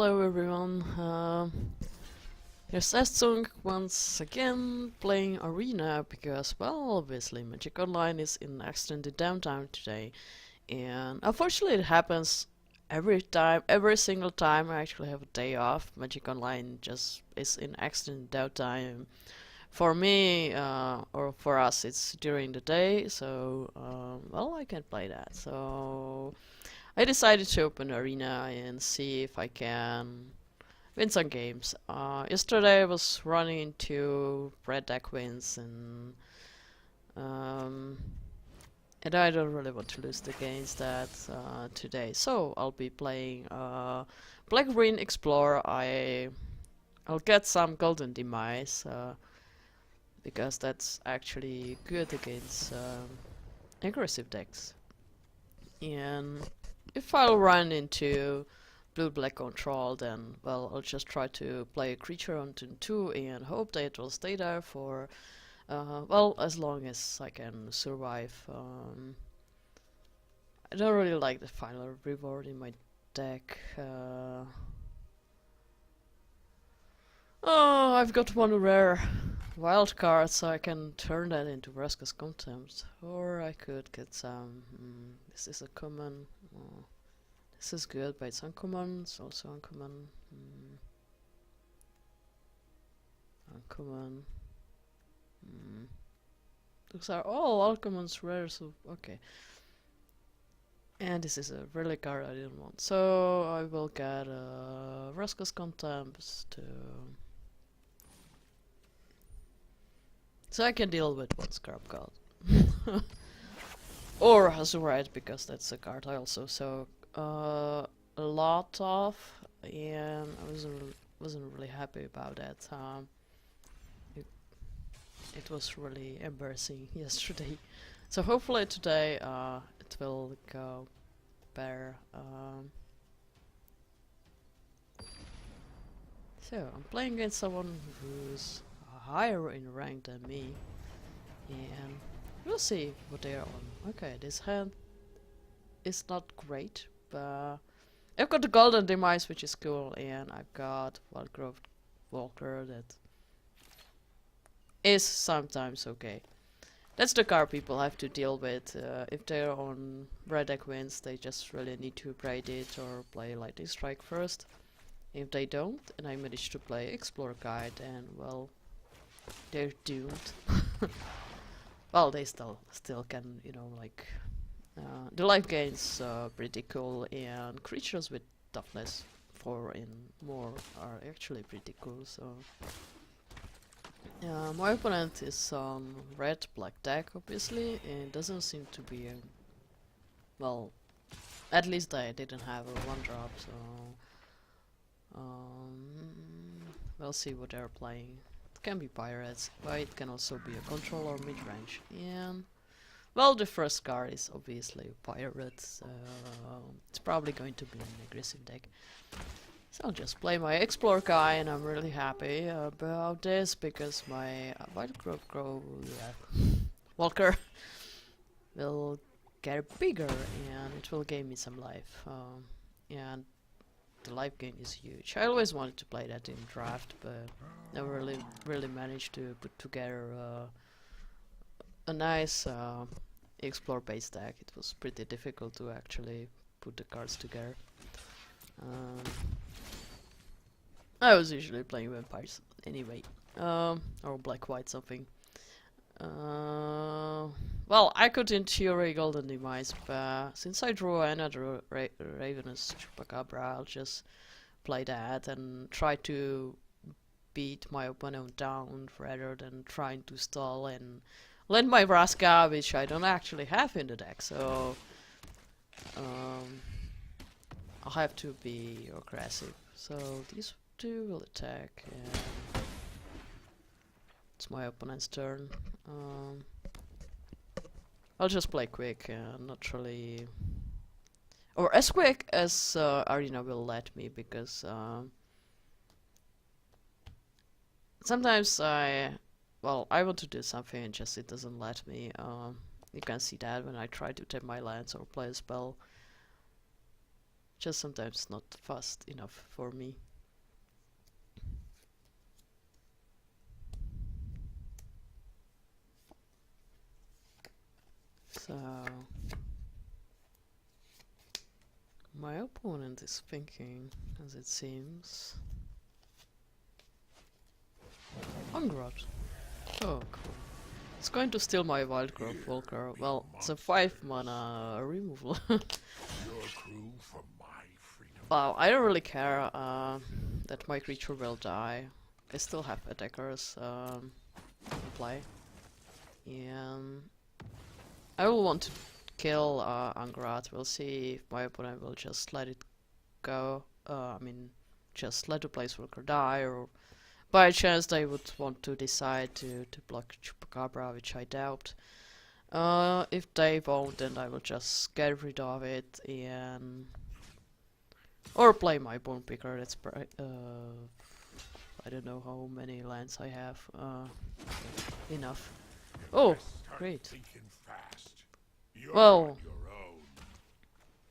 hello everyone. Here's Estung once again playing Arena because, well, obviously Magic Online is in extended downtime today, and unfortunately it happens every single time I actually have a day off. Magic Online just is in extended downtime. For me, or for us, it's during the day, so well, I can play that. So I decided to open Arena and see if I can win some games. Yesterday I was running into red deck wins um, and I don't really want to lose against that today. So I'll be playing Black Green Explorer. I'll get some Golden Demise because that's actually good against aggressive decks. And if I'll run into blue-black control, then, well, I'll just try to play a creature on turn 2 and hope that it will stay there for, well, as long as I can survive. I don't really like the final reward in my deck. Oh, I've got one rare wild card, so I can turn that into Vraska's Contempt. Or I could get some... this is a common... this is good, but it's uncommon. It's also uncommon. Uncommon. Those are all uncommons rare, so okay. And this is a really card I didn't want. So I will get Vraska's Contempt to... so I can deal with one scrap card. Or Azurite, because that's a card I also saw a lot of, and I wasn't really happy about that. It was really embarrassing yesterday. So hopefully today it will go better. So I'm playing against someone who's higher in rank than me, and we'll see what they are on. Okay, this hand is not great, but I've got the Golden Demise, which is cool, and I've got Wildgrowth Walker that is sometimes okay. That's the card people have to deal with. If they're on red deck wins, they just really need to upgrade it or play Lightning Strike first. If they don't, and I manage to play Explorer Guide, and well, they're doomed. Well, they still can, you know, like the life gains pretty cool, and creatures with toughness 4 and more are actually pretty cool. So my opponent is on red black deck, obviously, and doesn't seem to be well, at least I didn't have a 1-drop, so we'll see what they're playing. It can be pirates, but it can also be a control or mid-range. And well, the first card is obviously pirates. It's probably going to be an aggressive deck. So I'll just play my Explore guy, and I'm really happy about this because my Walker will get bigger and it will give me some life. And the life gain is huge. I always wanted to play that in draft, but never really managed to put together a nice explore based deck. It was pretty difficult to actually put the cards together. I was usually playing vampires anyway, or black white something. Well, I could in theory Golden Demise, but since I drew another Ravenous Chupacabra, I'll just play that and try to beat my opponent down rather than trying to stall and land my Vraska, which I don't actually have in the deck. So I'll have to be aggressive. So these two will attack, and it's my opponent's turn. I'll just play quick, not really, or as quick as Arena will let me, because sometimes I want to do something and just it doesn't let me. You can see that when I try to tap my lands or play a spell. just sometimes not fast enough for me. So my opponent is thinking, as it seems. Ungrod. Oh, cool. It's going to steal my Wild Growth Volker. Well, it's a 5 mana removal. Wow, I don't really care that my creature will die. I still have attackers in play. And I will want to kill Angrath. We'll see if my opponent will just let it go. I mean, just let the Planeswalker die, or by chance they would want to decide to block Chupacabra, which I doubt. If they won't, then I will just get rid of it and or play my Bone Picker. That's I don't know how many lands I have. Enough. Oh, great. Well,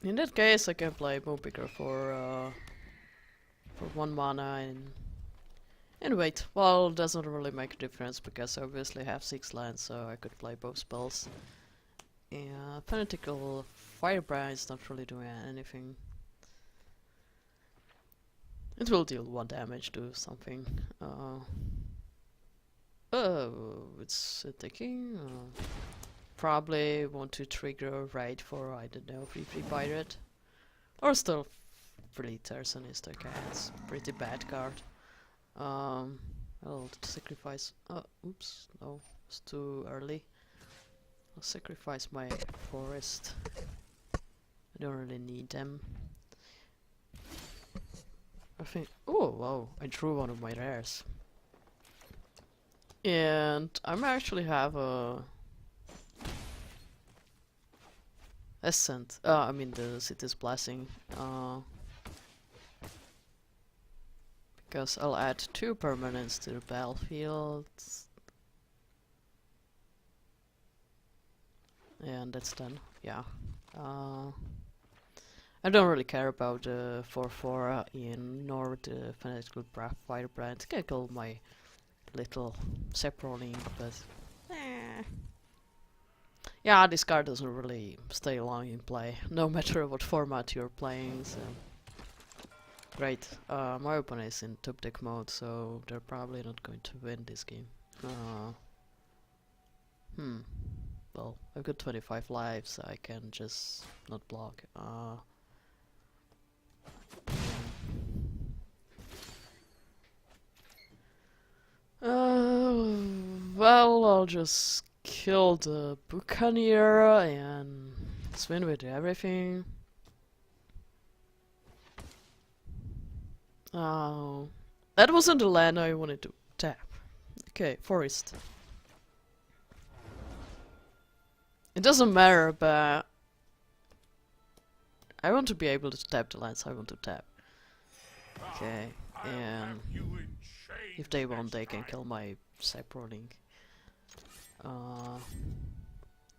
in that case, I can play Bone Picker for 1 mana and wait. Well, it doesn't really make a difference because I obviously have 6 lands, so I could play both spells. Yeah, Fanatical Firebrand is not really doing anything. It will deal 1 damage to something. Oh, it's attacking. Probably want to trigger a raid for, I don't know, 3/3 Pirate. Or still Fleet Arsonist, okay, it's a pretty bad card. I'll sacrifice. Oops, no, it's too early. I'll sacrifice my forest. I don't really need them. I think. Oh, wow! I drew one of my rares, and I might actually have a Ascent. I mean the City's Blessing. Because I'll add 2 permanents to the battlefield. And that's done, yeah. I don't really care about the 4/4 in nor the Fanatical Firebrand. I can kill my little Seproling, but yeah, this card doesn't really stay long in play, no matter what format you're playing, so great. My opponent is in top deck mode, so they're probably not going to win this game. Well, I've got 25 lives, so I can just not block. Well, I'll just kill the Buccaneer and swing with everything. Oh, that wasn't the land I wanted to tap. Okay, forest. It doesn't matter, but I want to be able to tap the lands I want to tap. Okay, and if they want, they can kill my Cyproling.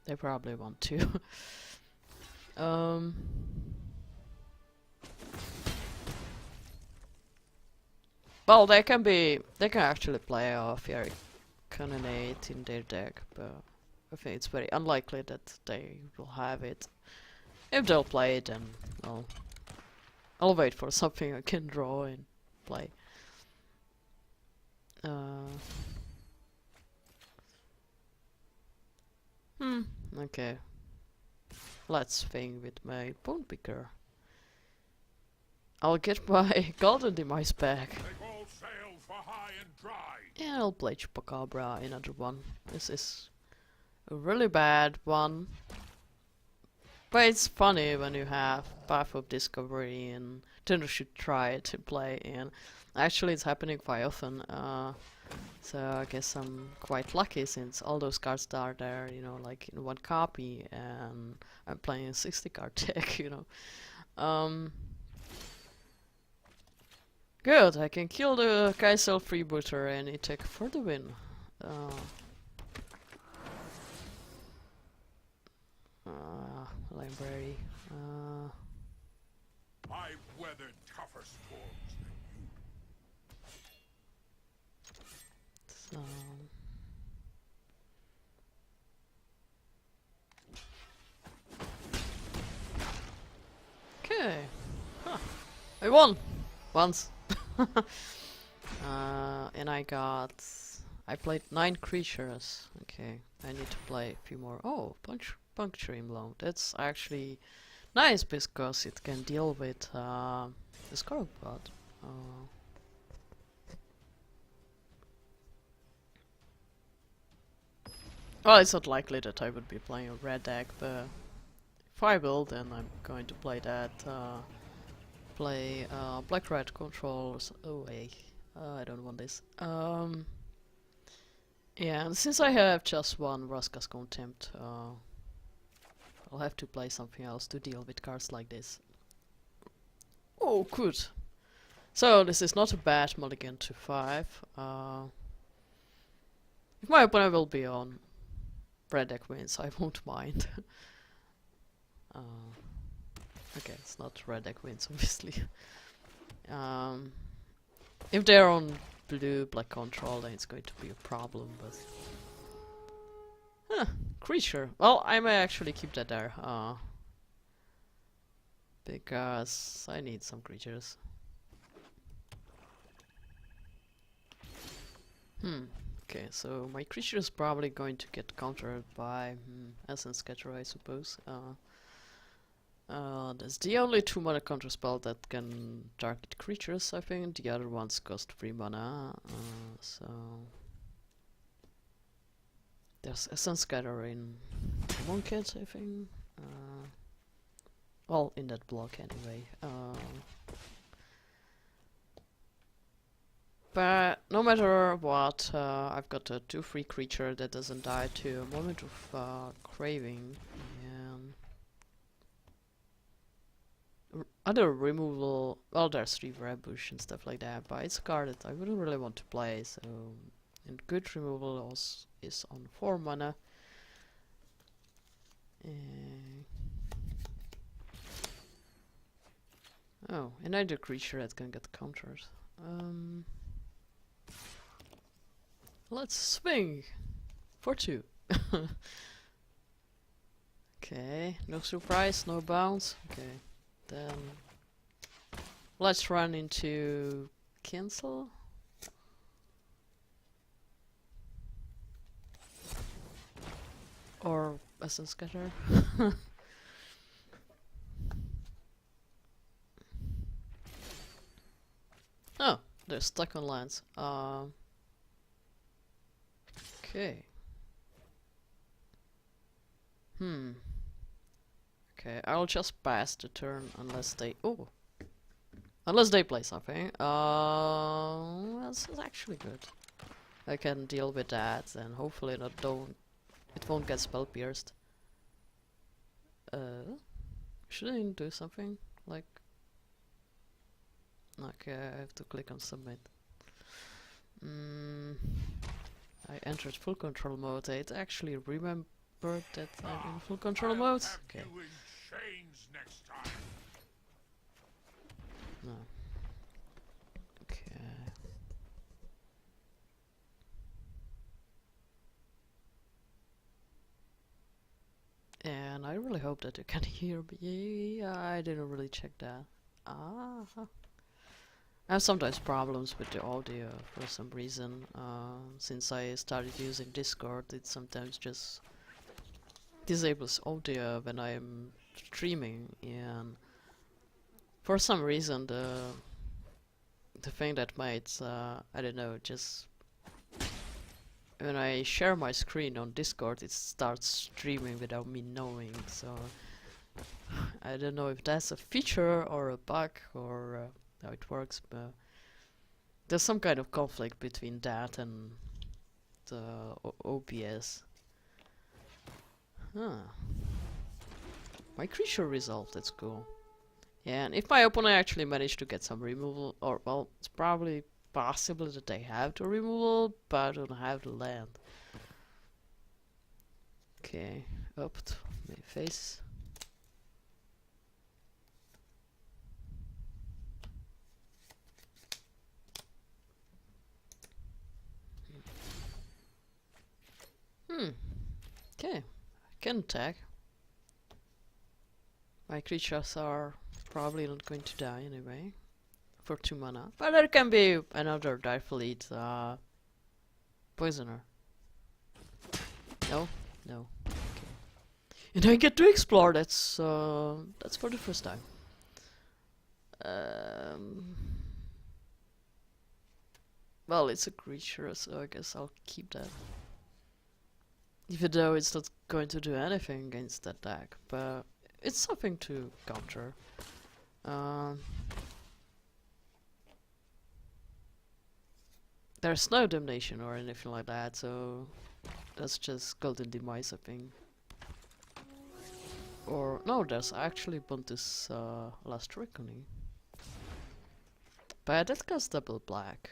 They probably want to. Well, they can actually play a Fiery Cannonade in their deck, but I think it's very unlikely that they will have it. If they'll play it, then I'll wait for something I can draw and play. Okay. Let's think with my Bone Picker. I'll get my Golden Demise back. Yeah, I'll play Chupacabra, another one. This is a really bad one. But it's funny when you have Path of Discovery and then you should try it to play, and actually it's happening quite often. So I guess I'm quite lucky since all those cards are there, you know, like in 1 copy, and I'm playing a 60 card deck, you know. Good, I can kill the Kaisel Freebooter and attack for the win. Library. I've weathered tougher storms than you. So. Okay. Huh. I won! Once. And I played 9 creatures. Okay. I need to play a few more. Oh, Puncturing Blow. That's actually nice because it can deal with the Scarab God. Well, it's not likely that I would be playing a red deck, but if I will, then I'm going to play that. Play black-red controls. Oh wait, I don't want this. Yeah, and since I have just one Vraska's Contempt, I'll have to play something else to deal with cards like this. Oh, good. So this is not a bad mulligan to 5. If my opponent will be on red deck wins, I won't mind. Okay, it's not red deck wins, obviously. If they're on blue-black control, then it's going to be a problem, but... Huh, creature. Well, I may actually keep that there, because I need some creatures. Okay, so my creature is probably going to get countered by Essence Scatter, I suppose. That's the only 2 mana counter spell that can target creatures, I think. The other ones cost 3 mana, so... There's Essence Scatter in Monkit, I think. Well, in that block anyway. But no matter what, I've got a 2/3 creature that doesn't die to a Moment of Craving. And other removal, well, there's Reaver Ambush and stuff like that, but it's a card that I wouldn't really want to play, so... And good removal also is on 4 mana. Oh, another creature that can get countered. Let's swing! For 2. Okay, no surprise, no bounce. Okay, then... Let's run into... Cancel? Or Essence Scatter. Oh, they're stuck on lands. Okay. Okay, I'll just pass the turn unless they... Oh! Unless they play something. That's actually good. I can deal with that and hopefully it won't get spell pierced. Should I do something? Like... Okay, I have to click on submit. I entered full control mode. It actually remembered that I'm in full control mode. Okay. Next time. No. Okay. And I really hope that you can hear me. I didn't really check that. I have sometimes problems with the audio for some reason. Since I started using Discord, it sometimes just disables audio when I'm streaming, and for some reason the thing that might, I don't know, just when I share my screen on Discord, it starts streaming without me knowing, so I don't know if that's a feature or a bug or how it works, but there's some kind of conflict between that and the OBS. Huh. My creature resolved, that's cool. Yeah, and if my opponent actually managed to get some removal, or well, it's probably possible that they have the removal, but don't have the land. Okay, up to my face. can attack. My creatures are probably not going to die anyway. For 2 mana. But there can be another Direful Eat poisoner. No? No. Okay. And I get to explore, that's for the first time. Well, it's a creature, so I guess I'll keep that. Even though it's not going to do anything against that deck, but it's something to counter. There's no damnation or anything like that, so that's just Golden Demise, I think. Or no, there's actually Buntus Last Reckoning. But that costs double black.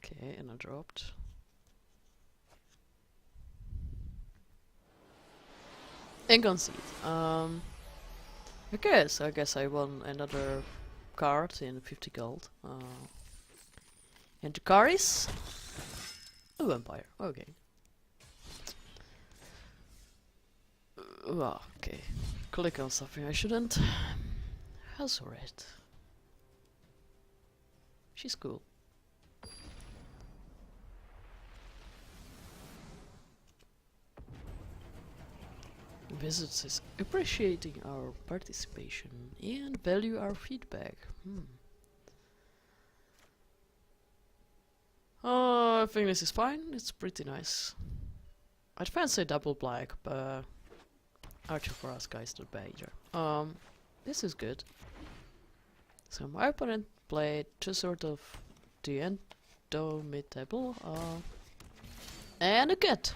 Okay, and I dropped. And concede. Okay, so I guess I won another card in 50 gold. And the card is a vampire. Okay. Okay. Click on something I shouldn't. Hazoret. She's cool. Visits is appreciating our participation and value our feedback. I think this is fine. It's pretty nice. I'd fancy double black, but Archer for us guys not bad either. This is good. So my opponent played two sort of the Indomitable and a cat.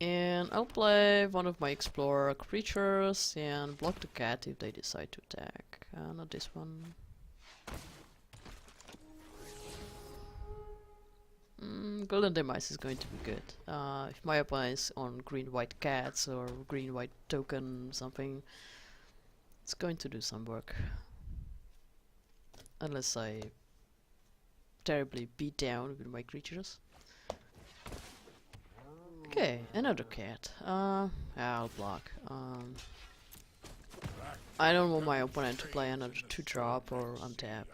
And I'll play one of my explorer creatures and block the cat if they decide to attack. Not this one. Golden Demise is going to be good. If my opponent is on green-white cats or green-white token something, it's going to do some work. Unless I terribly beat down with my creatures. Okay, another cat. I'll block. I don't want my opponent to play another 2-drop or untap.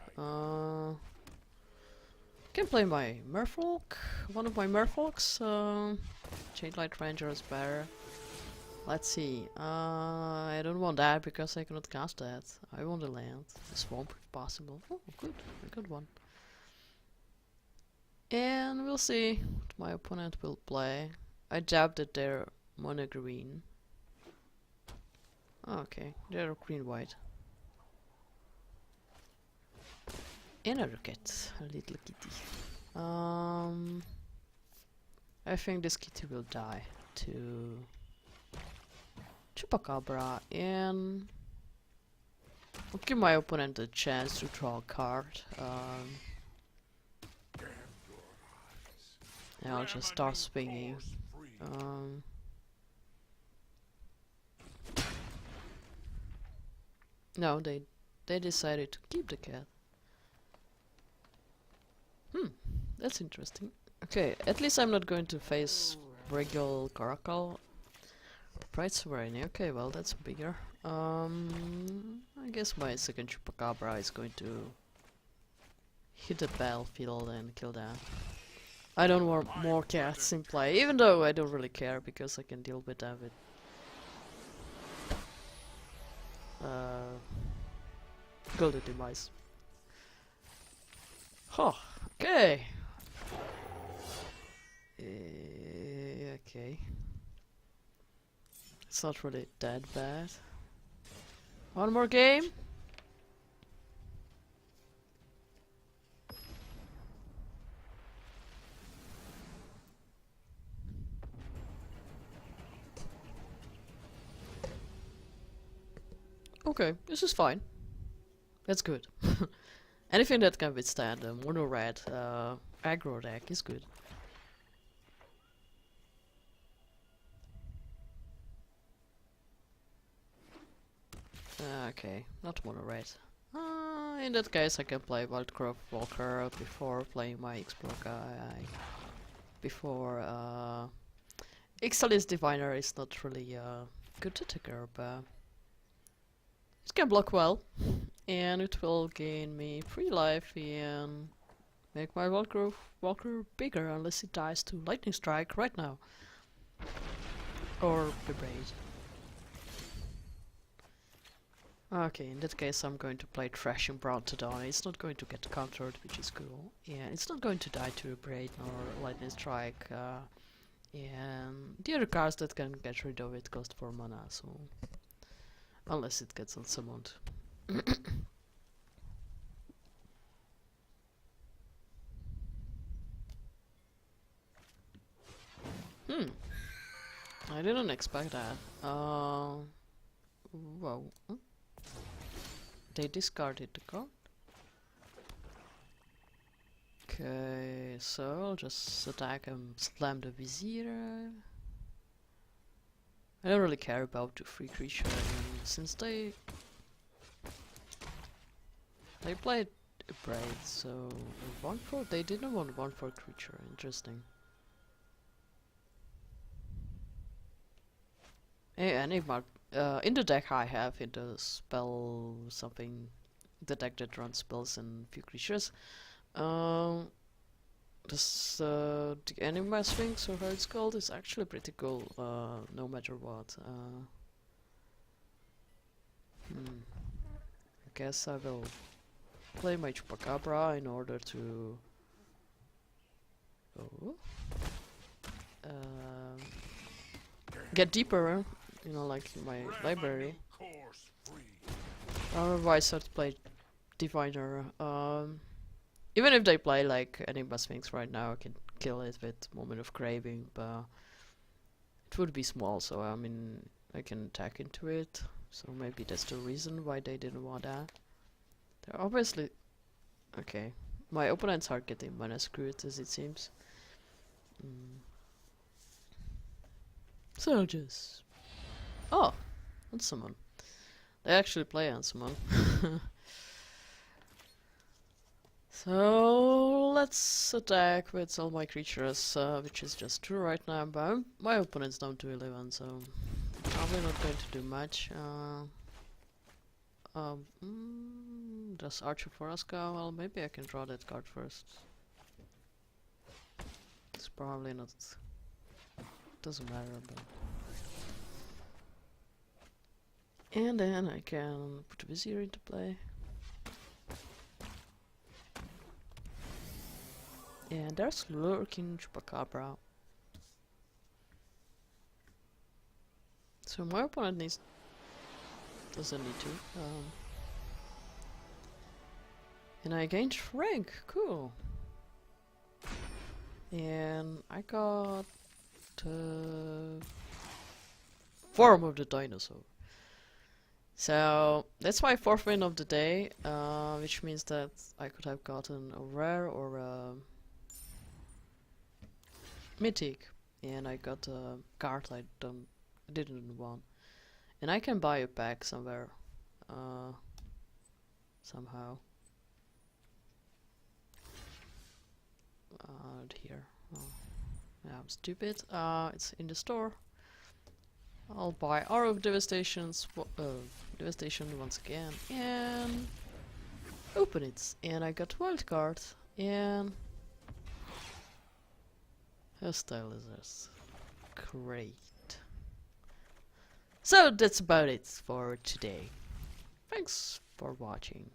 Can play my Merfolk, one of my Merfolks. Chainlight Ranger is better. Let's see. I don't want that because I cannot cast that. I want the land, the swamp if possible. Oh, good, a good one. And we'll see what my opponent will play. I doubt that they're mono green. Okay, they're green white. Another cat, a little kitty. I think this kitty will die to Chupacabra, and I'll give my opponent a chance to draw a card. And I'll just start swinging. No, they decided to keep the cat. That's interesting. Okay, at least I'm not going to face regular Caracal. Pride Sovereignty. Okay, well that's bigger. I guess my second Chupacabra is going to hit the battlefield and kill that. I don't want more cats in play, even though I don't really care because I can deal with that with Golden Demise. Huh, okay. Okay. It's not really that bad. One more game? Okay, this is fine. That's good. Anything that can withstand a mono red aggro deck is good. Okay, not mono red. In that case I can play Wildcraft Walker before playing my Explore guy. Before Ixalis Diviner is not really a good attacker, but it can block well. And it will gain me 3 life and make my Walker bigger unless it dies to Lightning Strike right now. Or Vibrate. Okay, in that case I'm going to play Thrashing Brontodon. It's not going to get countered, which is cool. Yeah, it's not going to die to Vibrate or Lightning Strike. And the other cards that can get rid of it cost 4 mana, so... Unless it gets unsummoned. I didn't expect that. Whoa. They discarded the card. Okay, so I'll just attack and slam the Vizier. I don't really care about the free creature, and since they played a Braid, so 1/4, they didn't want 1/4 creature. Interesting. Enigma. In the deck I have, in the spell something, the deck that runs spells and few creatures, the Enigma Sphinx, or how it's called, is actually pretty cool, no matter what. I guess I will play my Chupacabra in order to... get deeper, you know, like in my library. Otherwise I'd play Diviner. Even if they play like Enigma Sphinx right now, I can kill it with Moment of Craving, but it would be small, so I mean, I can attack into it. So maybe that's the reason why they didn't want that. They're obviously... Okay. My opponents are getting mana screwed, as it seems. So just... Oh! Unsummon. They actually play Unsummon. So let's attack with all my creatures, which is just 2 right now, but my opponents don't do 11, so probably not going to do much. Does Archer Forasca? Well, maybe I can draw that card first. It's probably not... doesn't matter, but... And then I can put the Vizier into play. And there's Lurking Chupacabra. So my opponent doesn't need to. And I gained rank, cool. And I got Form of the Dinosaur. So that's my 4th win of the day, which means that I could have gotten a rare or a mythic, and I got a card I didn't want, and I can buy it back somewhere, somehow. Here. Oh. Yeah, I'm stupid. It's in the store. I'll buy Aura of Devastation once again, and open it. And I got wild card and Hostile Lizards. Great. So that's about it for today. Thanks for watching.